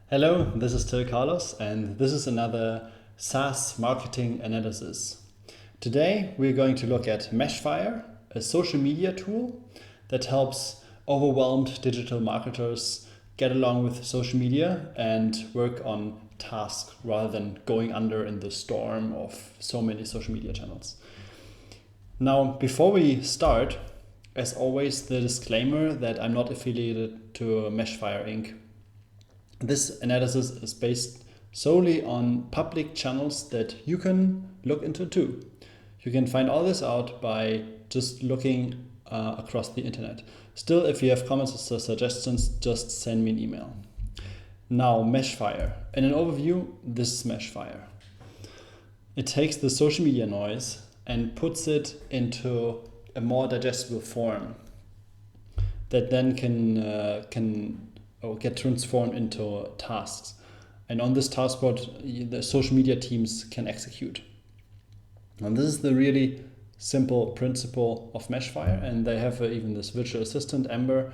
Hello, this is Carlos, and this is another SaaS marketing analysis. Today we're going to look at Meshfire, a social media tool that helps overwhelmed digital marketers get along with social media and work on tasks rather than going under in the storm of so many social media channels. Now, before we start, as always, the disclaimer that I'm not affiliated to Meshfire Inc. This analysis is based solely on public channels that you can look into too. You can find all this out by just looking across the internet. Still, if you have comments or suggestions, just send me an email. Now, Meshfire. In an overview, this is Meshfire. It takes the social media noise and puts it into a more digestible form that then can get transformed into tasks. And on this task board, the social media teams can execute. And this is the really simple principle of Meshfire. And they have even this virtual assistant, Amber,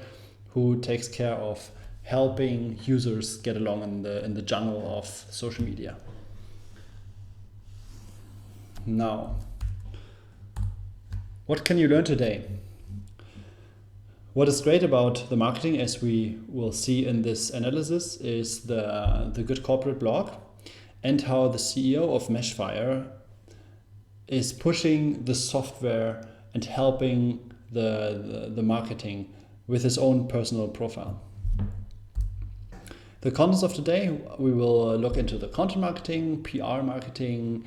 who takes care of helping users get along in the jungle of social media. Now, what can you learn today? What is great about the marketing, as we will see in this analysis, is the Good Corporate blog and how the CEO of Meshfire is pushing the software and helping the marketing with his own personal profile. The contents of today, we will look into the content marketing, PR marketing,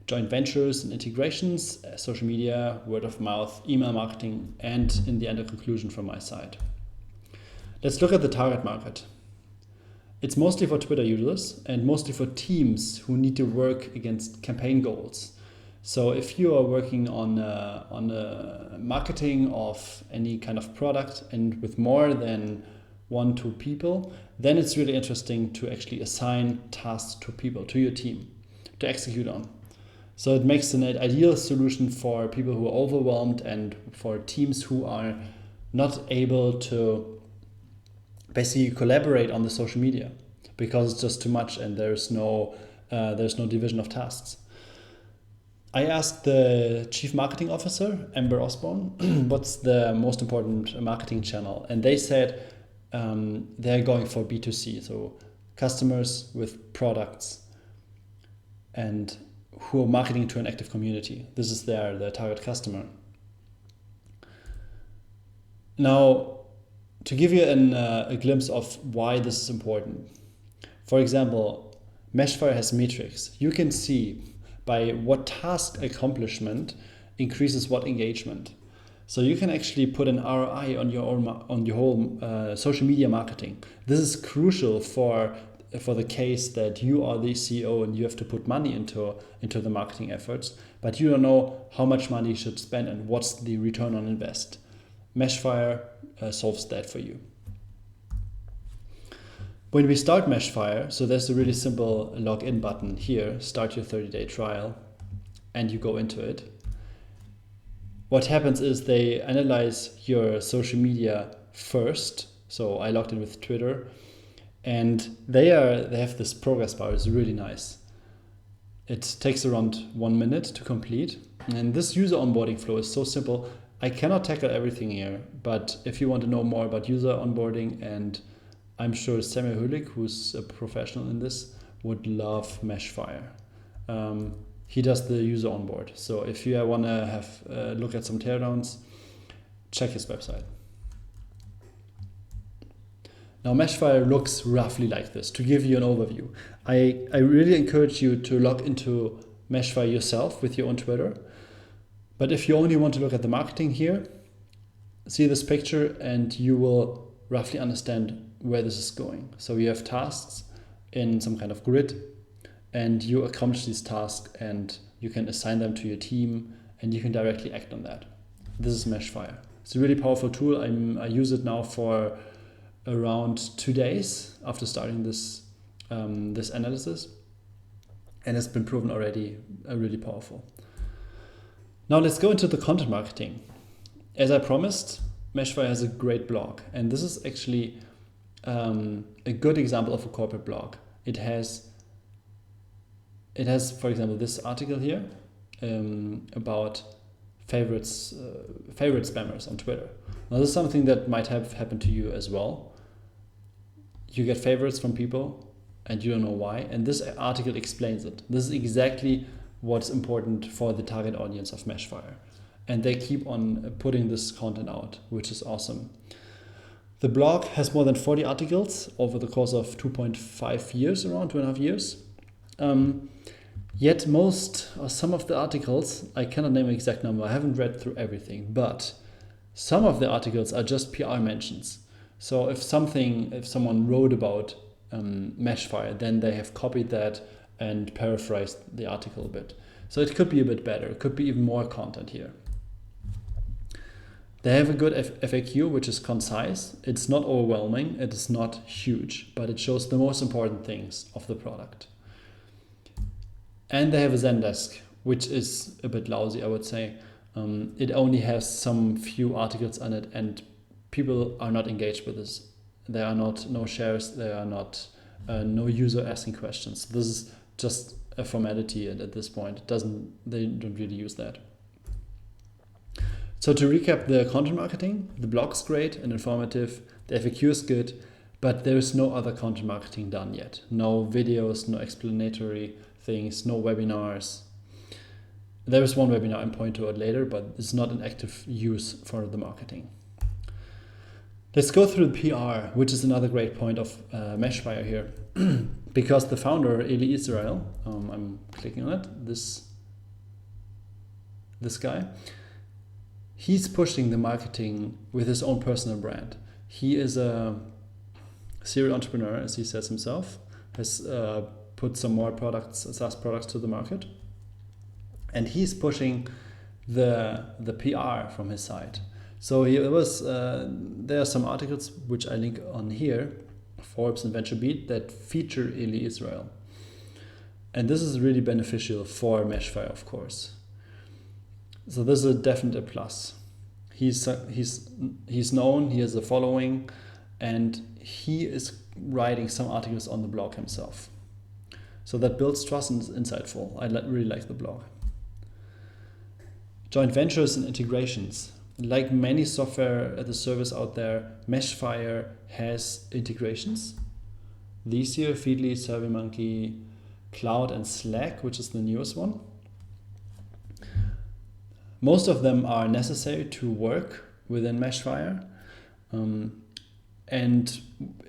joint ventures and integrations, social media, word of mouth, email marketing, and in the end, a conclusion from my side. Let's look at the target market. It's mostly for Twitter users and mostly for teams who need to work against campaign goals. So if you are working on a marketing of any kind of product and with more than 1-2 people, then it's really interesting to actually assign tasks to people, to your team, to execute on. So it makes an ideal solution for people who are overwhelmed and for teams who are not able to basically collaborate on the social media because it's just too much and there's no division of tasks. I asked the Chief Marketing Officer, Amber Osborne, what's the most important marketing channel? And they said they're going for B2C, so customers with products and who are marketing to an active community. This is their target customer. Now, to give you a glimpse of why this is important. For example, Meshfire has metrics. You can see by what task accomplishment increases what engagement. So you can actually put an ROI on your whole social media marketing. This is crucial for the case that you are the CEO and you have to put money into the marketing efforts, but you don't know how much money you should spend and what's the return on invest. Meshfire solves that for you. When we start Meshfire, so there's a really simple login button here, start your 30-day trial, and you go into it. What happens is they analyze your social media first. So I logged in with Twitter. And they have this progress bar. It's really nice. It takes around 1 minute to complete. And this user onboarding flow is so simple. I cannot tackle everything here, but if you want to know more about user onboarding, and I'm sure Samuel Hülig, who's a professional in this, would love Meshfire. He does the user onboard. So if you want to have a look at some teardowns, check his website. Now, Meshfire looks roughly like this. To give you an overview, I really encourage you to log into Meshfire yourself with your own Twitter. But if you only want to look at the marketing here, see this picture and you will roughly understand where this is going. So you have tasks in some kind of grid and you accomplish these tasks and you can assign them to your team and you can directly act on that. This is Meshfire. It's a really powerful tool. I use it now for around 2 days after starting this analysis, and it's been proven already really powerful. Now let's go into the content marketing. As I promised, Meshfire has a great blog, and this is actually a good example of a corporate blog. It has, for example, this article here about favorite spammers on Twitter. Now, this is something that might have happened to you as well. You get favorites from people and you don't know why. And this article explains it. This is exactly what's important for the target audience of Meshfire. And they keep on putting this content out, which is awesome. The blog has more than 40 articles over the course of 2.5 years, around 2.5 years. Yet most or some of the articles, I cannot name an exact number, I haven't read through everything, but some of the articles are just PR mentions. So if someone wrote about Meshfire, then they have copied that and paraphrased the article a bit. So it could be a bit better, it could be even more content here. They have a good FAQ, which is concise. It's not overwhelming, it is not huge, but it shows the most important things of the product. And they have a Zen Desk, which is a bit lousy, I would say. It only has some few articles on it, and people are not engaged with this. There are no shares, there are no user asking questions. This is just a formality at this point. They don't really use that. So to recap the content marketing, the blog's great and informative, the FAQ is good, but there is no other content marketing done yet. No videos, no explanatory things, no webinars. There is one webinar, I'm pointing to it later, but it's not an active use for the marketing. Let's go through the PR, which is another great point of Meshfire here. Because the founder, Eli Israel, I'm clicking on it, this guy, he's pushing the marketing with his own personal brand. He is a serial entrepreneur, as he says himself, has put some more SaaS products to the market. And he's pushing the PR from his side. So there are some articles which I link on here, Forbes and VentureBeat, that feature Eli Israel. And this is really beneficial for Meshfire, of course. So this is a definite plus. He's known, he has a following, and he is writing some articles on the blog himself. So that builds trust and is insightful. I really like the blog. Joint ventures and integrations. Like many software as a service out there, Meshfire has integrations. These here, Feedly, SurveyMonkey, Cloud, and Slack, which is the newest one. Most of them are necessary to work within Meshfire. And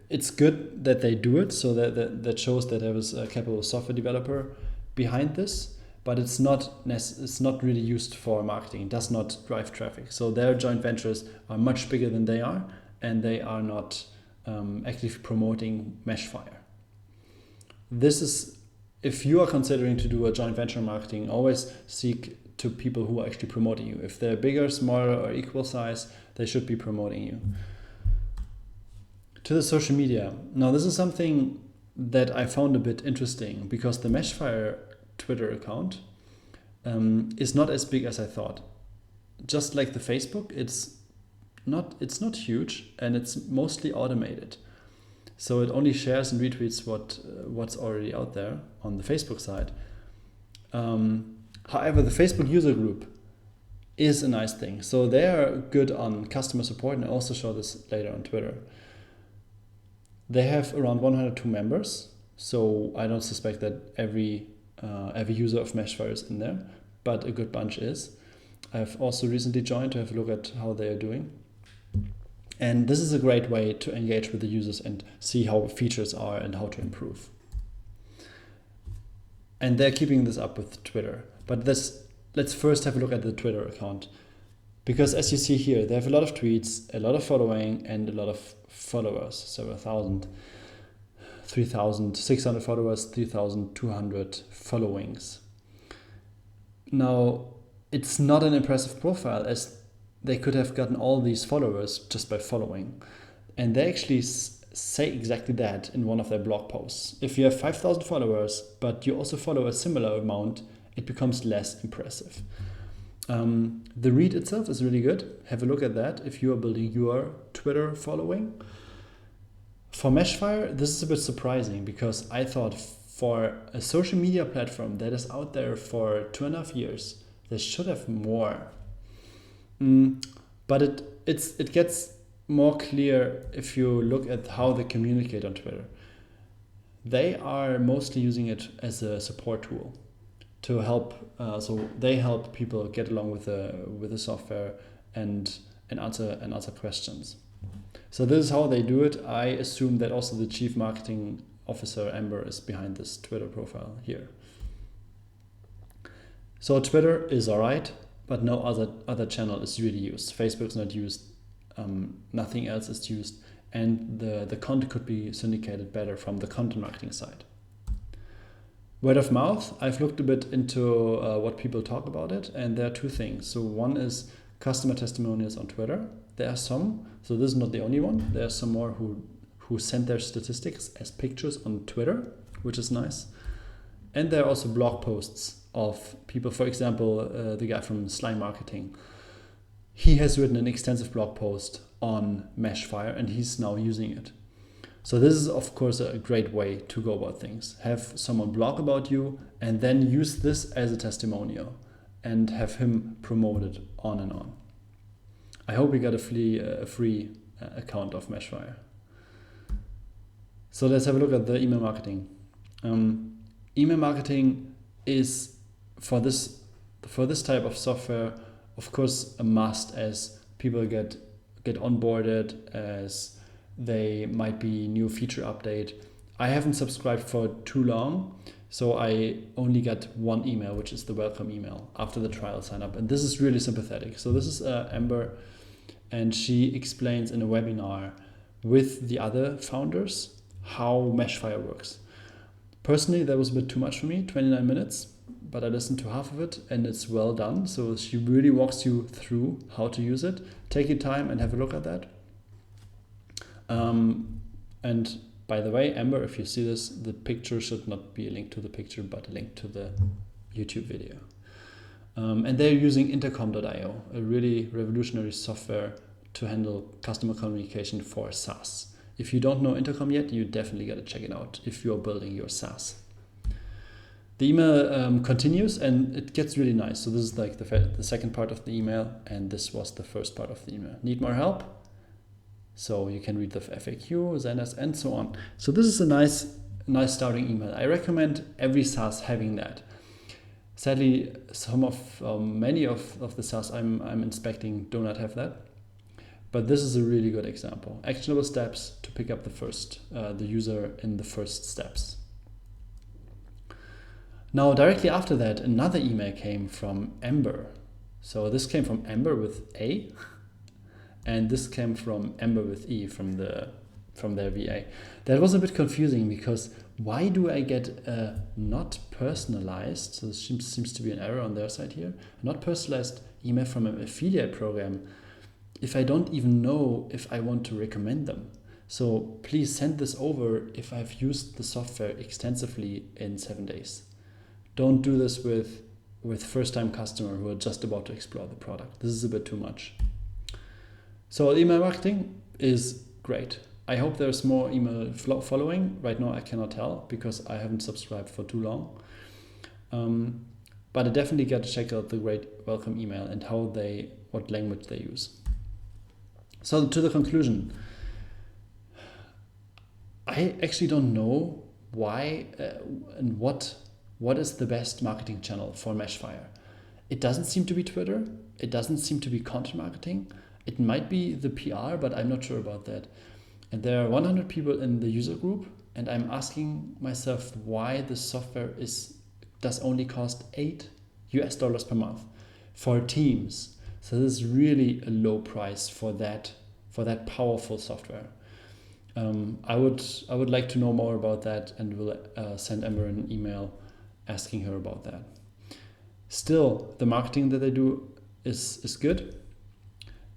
it's good that they do it, so that shows that there was a capable software developer behind this. But it's not really used for marketing. It does not drive traffic. So their joint ventures are much bigger than they are, and they are not actively promoting Meshfire. This is, if you are considering to do a joint venture marketing, always seek to people who are actually promoting you. If they're bigger, smaller, or equal size, they should be promoting you. To the social media. Now, this is something that I found a bit interesting, because the Meshfire Twitter account is not as big as I thought. Just like the Facebook, it's not huge, and it's mostly automated. So it only shares and retweets what's already out there on the Facebook side. However, the Facebook user group is a nice thing. So they are good on customer support, and I also show this later on Twitter. They have around 102 members, so I don't suspect that every user of Meshfire is in there, but a good bunch is. I've also recently joined to have a look at how they are doing. And this is a great way to engage with the users and see how features are and how to improve. And they're keeping this up with Twitter. But let's first have a look at the Twitter account. Because as you see here, they have a lot of tweets, a lot of following, and a lot of followers, several thousand. 3,600 followers, 3,200 followings. Now, it's not an impressive profile, as they could have gotten all these followers just by following. And they actually say exactly that in one of their blog posts. If you have 5,000 followers, but you also follow a similar amount, it becomes less impressive. The read itself is really good. Have a look at that if you are building your Twitter following. For Meshfire, this is a bit surprising because I thought for a social media platform that is out there for 2.5 years, they should have more. But it gets more clear if you look at how they communicate on Twitter. They are mostly using it as a support tool to help. So they help people get along with the software and answer questions. So this is how they do it. I assume that also the chief marketing officer Amber is behind this Twitter profile here. So Twitter is alright, but no other channel is really used. Facebook's not used. Nothing else is used, and the content could be syndicated better from the content marketing side. Word of mouth, I've looked a bit into what people talk about it, and there are two things. So one is customer testimonials on Twitter. There are some, so this is not the only one. There are some more who send their statistics as pictures on Twitter, which is nice. And there are also blog posts of people, for example, the guy from Slime Marketing. He has written an extensive blog post on Meshfire and he's now using it. So this is of course a great way to go about things. Have someone blog about you and then use this as a testimonial and have him promoted on and on. I hope we got a free account of Meshfire. So let's have a look at the email marketing. Email marketing is for this type of software, of course, a must as people get onboarded, as they might be new feature update. I haven't subscribed for too long, so I only got one email, which is the welcome email after the trial sign up. And this is really sympathetic. So this is Amber, and she explains in a webinar with the other founders how Meshfire works. Personally, that was a bit too much for me, 29 minutes, but I listened to half of it and it's well done. So she really walks you through how to use it. Take your time and have a look at that. And by the way, Amber, if you see this, the picture should not be a link to the picture, but a link to the YouTube video. And they're using intercom.io, a really revolutionary software to handle customer communication for SaaS. If you don't know Intercom yet, you definitely got to check it out if you're building your SaaS. The email continues and it gets really nice. So this is like the second part of the email, and this was the first part of the email. Need more help? So you can read the FAQ, Zen Desk, and so on. So this is a nice starting email. I recommend every SaaS having that. Sadly, many of the SaaS I'm inspecting do not have that. But this is a really good example. Actionable steps to pick up the user in the first steps. Now, directly after that, another email came from Amber. So this came from Amber with A, and this came from Amber with E from their VA. That was a bit confusing because why do I get a not personalized, so this seems to be an error on their side here, a not personalized email from an affiliate program if I don't even know if I want to recommend them? So please send this over if I've used the software extensively in 7 days. Don't do this with first-time customer who are just about to explore the product. This is a bit too much. So email marketing is great. I hope there's more email following. Right now I cannot tell because I haven't subscribed for too long. But I definitely got to check out the great welcome email and what language they use. So to the conclusion, I actually don't know why and what is the best marketing channel for Meshfire. It doesn't seem to be Twitter. It doesn't seem to be content marketing. It might be the PR, but I'm not sure about that. And there are 100 people in the user group, and I'm asking myself why this software does only cost $8 per month for teams. So this is really a low price for that powerful software. I would like to know more about that, and will send Amber an email asking her about that. Still, the marketing that they do is good.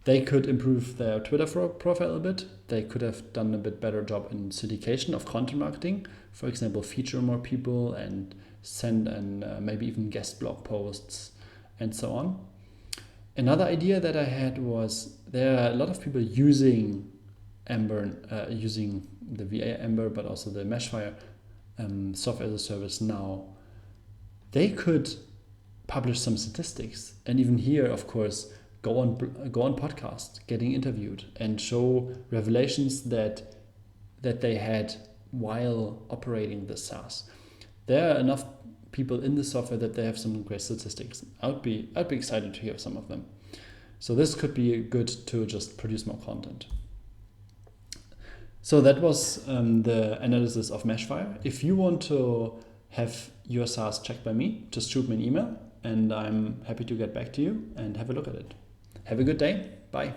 They could improve their Twitter profile a bit. They could have done a bit better job in syndication of content marketing. For example, feature more people and send and maybe even guest blog posts and so on. Another idea that I had was there are a lot of people using Ember, using the VA Ember, but also the Meshfire software as a service now, they could publish some statistics, and even here, of course, go on podcast, getting interviewed, and show revelations that they had while operating the SaaS. There are enough people in the software that they have some great statistics. I'd be excited to hear some of them. So this could be good to just produce more content. So that was the analysis of Meshfire. If you want to have your SaaS checked by me, just shoot me an email and I'm happy to get back to you and have a look at it. Have a good day. Bye.